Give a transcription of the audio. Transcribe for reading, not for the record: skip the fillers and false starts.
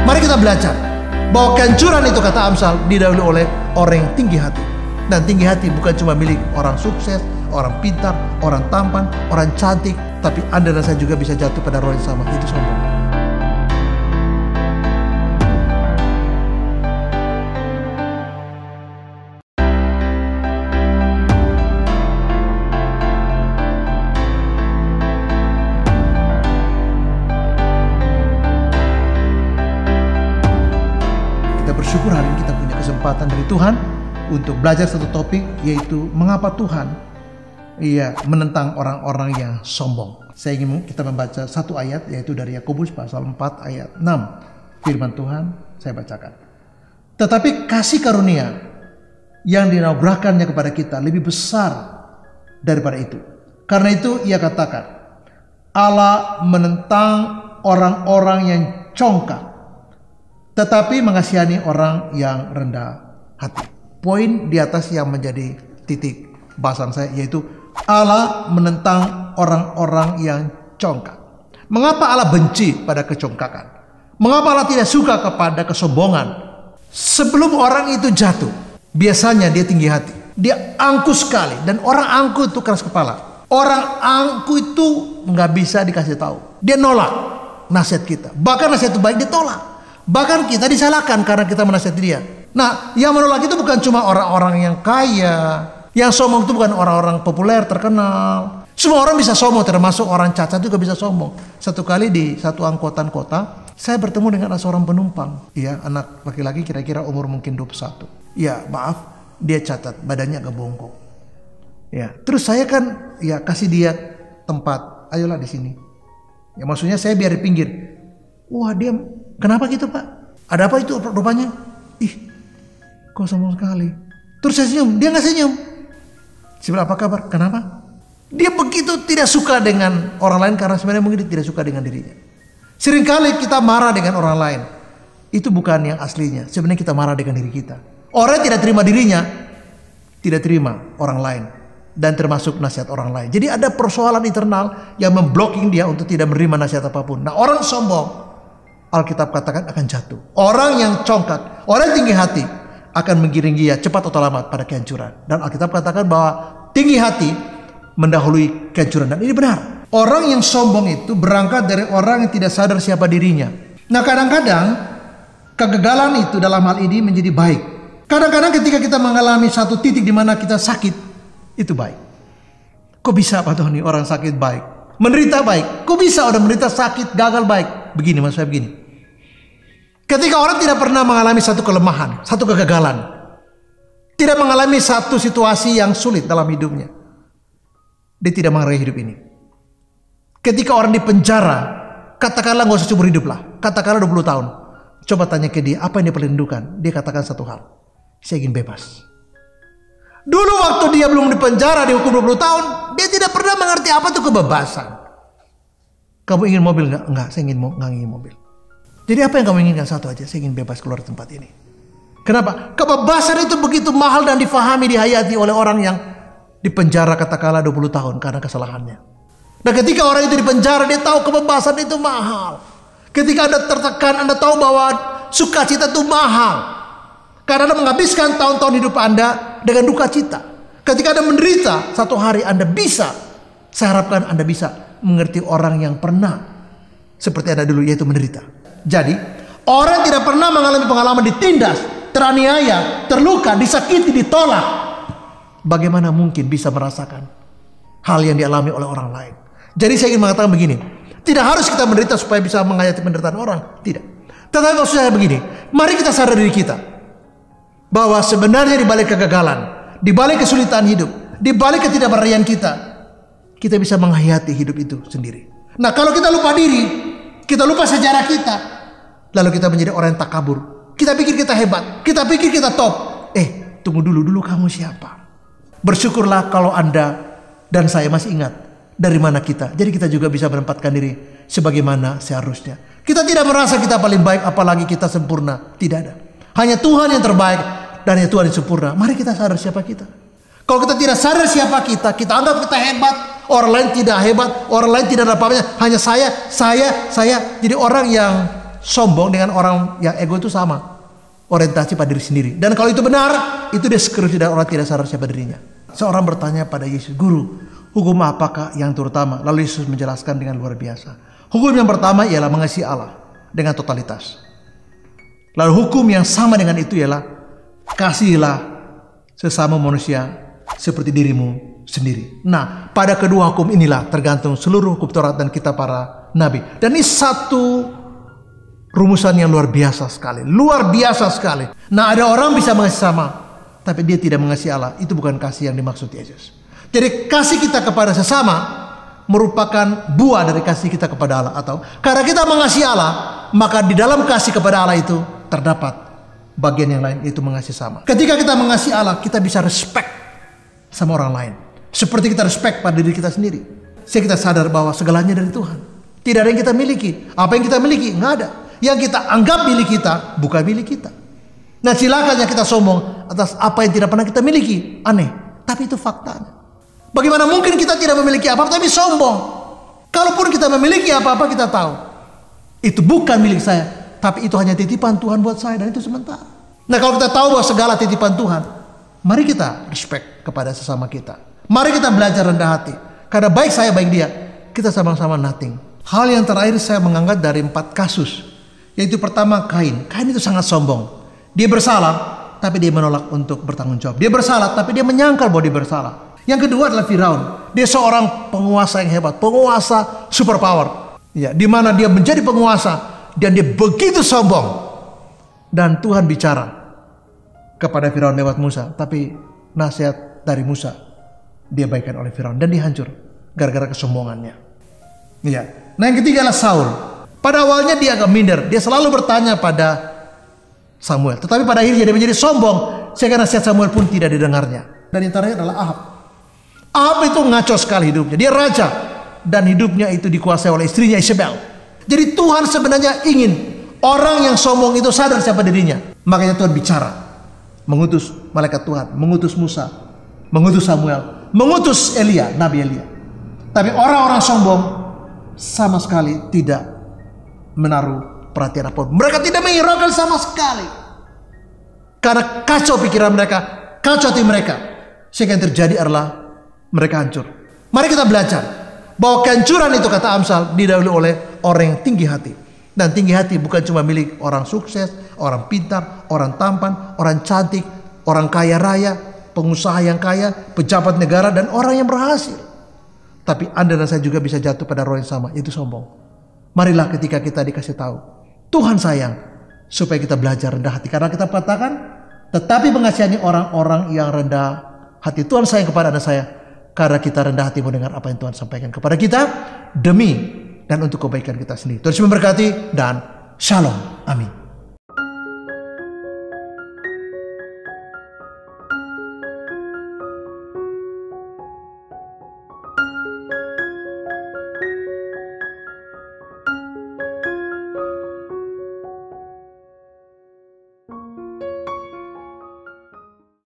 Mari kita belajar bahwa kehancuran itu, kata Amsal, didahului oleh orang yang tinggi hati. Dan tinggi hati bukan cuma milik orang sukses, orang pintar, orang tampan, orang cantik, tapi Anda dan saya juga bisa jatuh pada roh yang sama, itu sombong. Bersyukur hari ini kita punya kesempatan dari Tuhan untuk belajar satu topik, yaitu mengapa Tuhan menentang orang-orang yang sombong. Saya ingin kita membaca satu ayat, yaitu dari Yakobus pasal 4 ayat 6. Firman Tuhan saya bacakan. Tetapi kasih karunia yang dianugerahkannya kepada kita lebih besar daripada itu. Karena itu ia katakan, Allah menentang orang-orang yang congkak, tetapi mengasihani orang yang rendah hati. Poin di atas yang menjadi titik bahasan saya, yaitu Allah menentang orang-orang yang congkak. Mengapa Allah benci pada kecongkakan? Mengapa Allah tidak suka kepada kesombongan? Sebelum orang itu jatuh, biasanya dia tinggi hati, dia angkuh sekali, dan orang angkuh itu keras kepala. Orang angkuh itu nggak bisa dikasih tahu, dia nolak nasihat kita, bahkan nasihat itu baik dia tolak. Bahkan kita disalahkan karena kita menasihati dia. Nah, yang menolak itu bukan cuma orang-orang yang kaya. Yang sombong itu bukan orang-orang populer, terkenal. Semua orang bisa sombong, termasuk orang cacat juga bisa sombong. Satu kali di satu angkutan kota, saya bertemu dengan seorang penumpang. Ya, anak laki-laki kira-kira umur mungkin 21. Ya, maaf, dia cacat, badannya agak bongkok. Ya, terus saya kan kasih dia tempat. Ayolah di sini. Ya, maksudnya saya biar di pinggir. Wah, dia kenapa gitu, Pak? Ada apa itu rupanya? Ih, kok sombong sekali. Terus saya senyum, dia nggak senyum. Saya bilang, apa kabar? Kenapa? Dia begitu tidak suka dengan orang lain karena sebenarnya mungkin dia tidak suka dengan dirinya. Seringkali kita marah dengan orang lain. Itu bukan yang aslinya. Sebenarnya kita marah dengan diri kita. Orang yang tidak terima dirinya, tidak terima orang lain. Dan termasuk nasihat orang lain. Jadi ada persoalan internal yang memblocking dia untuk tidak menerima nasihat apapun. Nah, orang sombong, Alkitab katakan akan jatuh. Orang yang congkak, orang yang tinggi hati akan menggiring dia cepat atau lambat pada kehancuran. Dan Alkitab katakan bahwa tinggi hati mendahului kehancuran. Dan ini benar. Orang yang sombong itu berangkat dari orang yang tidak sadar siapa dirinya. Nah, kadang-kadang kegagalan itu dalam hal ini menjadi baik. Kadang-kadang ketika kita mengalami satu titik di mana kita sakit, itu baik. Kok bisa Pak Tony orang sakit baik? Menderita baik. Kok bisa orang menderita sakit, gagal baik? Begini, maksud saya begini. Ketika orang tidak pernah mengalami satu kelemahan, satu kegagalan, tidak mengalami satu situasi yang sulit dalam hidupnya, dia tidak menghargai hidup ini. Ketika orang di penjara, katakanlah gak usah seumur hidup lah, katakanlah 20 tahun. Coba tanya ke dia, apa yang dia perlukan? Dia katakan satu hal, saya ingin bebas. Dulu waktu dia belum di penjara, dihukum 20 tahun, dia tidak pernah mengerti apa itu kebebasan. Kamu ingin mobil nggak? Enggak, saya ingin mobil. Jadi apa yang kamu inginkan? Satu aja, saya ingin bebas keluar tempat ini. Kenapa? Kebebasan itu begitu mahal dan difahami, dihayati oleh orang yang di penjara katakanlah 20 tahun karena kesalahannya. Nah, ketika orang itu di penjara, dia tahu kebebasan itu mahal. Ketika Anda tertekan, Anda tahu bahwa sukacita itu mahal. Karena Anda menghabiskan tahun-tahun hidup Anda dengan duka cita. Ketika Anda menderita, satu hari Anda bisa, saya harapkan Anda bisa mengerti orang yang pernah seperti Anda dulu, yaitu menderita. Jadi, orang tidak pernah mengalami pengalaman ditindas, teraniaya, terluka, disakiti, ditolak. Bagaimana mungkin bisa merasakan hal yang dialami oleh orang lain? Jadi saya ingin mengatakan begini, tidak harus kita menderita supaya bisa menghayati penderitaan orang, tidak. Tetapi maksud saya begini, mari kita sadar diri kita bahwa sebenarnya di balik kegagalan, di balik kesulitan hidup, di balik ketidakberdayaan kita bisa menghayati hidup itu sendiri. Nah, kalau kita lupa diri, kita lupa sejarah kita, lalu kita menjadi orang yang takabur. Kita pikir kita hebat, kita pikir kita top. Tunggu dulu kamu siapa? Bersyukurlah kalau Anda dan saya masih ingat dari mana kita. Jadi kita juga bisa menempatkan diri sebagaimana seharusnya. Kita tidak merasa kita paling baik, apalagi kita sempurna. Tidak ada. Hanya Tuhan yang terbaik dan hanya Tuhan yang sempurna. Mari kita sadar siapa kita. Kalau kita tidak sadar siapa kita anggap kita hebat. Orang lain tidak hebat, orang lain tidak ada apa-apanya. Hanya saya. Jadi orang yang sombong dengan orang yang ego itu sama. Orientasi pada diri sendiri. Dan kalau itu benar, itu deskripsi dari orang tidak sadar siapa dirinya. Seorang bertanya pada Yesus, "Guru, hukum apakah yang terutama?" Lalu Yesus menjelaskan dengan luar biasa. Hukum yang pertama ialah mengasihi Allah dengan totalitas. Lalu hukum yang sama dengan itu ialah kasihilah sesama manusia seperti dirimu sendiri. Nah, pada kedua hukum inilah tergantung seluruh hukum Taurat dan kitab para nabi. Dan ini satu rumusan yang luar biasa sekali. Luar biasa sekali. Nah, ada orang bisa mengasihi sama, tapi dia tidak mengasihi Allah. Itu bukan kasih yang dimaksud Yesus. Jadi kasih kita kepada sesama merupakan buah dari kasih kita kepada Allah. Atau karena kita mengasihi Allah, maka di dalam kasih kepada Allah itu terdapat bagian yang lain, yaitu mengasihi sama. Ketika kita mengasihi Allah, kita bisa respect sama orang lain. Seperti kita respect pada diri kita sendiri. Sehingga kita sadar bahwa segalanya dari Tuhan. Tidak ada yang kita miliki. Apa yang kita miliki? Nggak ada. Yang kita anggap milik kita, bukan milik kita. Nah, silakan yang kita sombong atas apa yang tidak pernah kita miliki. Aneh, tapi itu faktanya. Bagaimana mungkin kita tidak memiliki apa-apa tapi sombong? Kalaupun kita memiliki apa-apa, kita tahu itu bukan milik saya, tapi itu hanya titipan Tuhan buat saya, dan itu sementara. Nah, kalau kita tahu bahwa segala titipan Tuhan, mari kita respect kepada sesama kita. Mari kita belajar rendah hati. Karena baik saya, baik dia, kita sama-sama nothing. Hal yang terakhir saya mengangkat dari 4 kasus. Yaitu pertama, Kain. Kain itu sangat sombong. Dia bersalah, tapi dia menolak untuk bertanggung jawab. Dia bersalah, tapi dia menyangkal bahwa dia bersalah. Yang kedua adalah Firaun. Dia seorang penguasa yang hebat, penguasa superpower. Ya, di mana dia menjadi penguasa dan dia begitu sombong. Dan Tuhan bicara kepada Firaun lewat Musa, tapi nasihat dari Musa diabaikan oleh Firaun dan dihancur gara-gara kesombongannya. Ya. Nah, yang ketiga adalah Saul. Pada awalnya dia agak minder, dia selalu bertanya pada Samuel. Tetapi pada akhirnya dia menjadi sombong, sehingga nasihat Samuel pun tidak didengarnya. Dan yang terakhir adalah Ahab. Ahab itu ngaco sekali hidupnya. Dia raja dan hidupnya itu dikuasai oleh istrinya Isabel. Jadi Tuhan sebenarnya ingin orang yang sombong itu sadar siapa dirinya. Makanya Tuhan bicara, mengutus malaikat Tuhan, mengutus Musa, mengutus Samuel, mengutus Elia, Nabi Elia. Tapi orang-orang sombong sama sekali tidak menaruh perhatian apapun. Mereka tidak menghiraukan sama sekali. Karena kacau pikiran mereka, kacau hati mereka. Sehingga yang terjadi adalah mereka hancur. Mari kita belajar bahwa kehancuran itu, kata Amsal, didahului oleh orang yang tinggi hati. Dan tinggi hati bukan cuma milik orang sukses, orang pintar, orang tampan, orang cantik, orang kaya raya, pengusaha yang kaya, pejabat negara, dan orang yang berhasil. Tapi Anda dan saya juga bisa jatuh pada roh yang sama, yaitu sombong. Marilah ketika kita dikasih tahu Tuhan sayang, supaya kita belajar rendah hati. Karena kita katakan, tetapi mengasihani orang-orang yang rendah hati. Tuhan sayang kepada Anda saya, karena kita rendah hati mendengar apa yang Tuhan sampaikan kepada kita, demi dan untuk kebaikan kita sendiri. Tuhan memberkati dan shalom. Amin.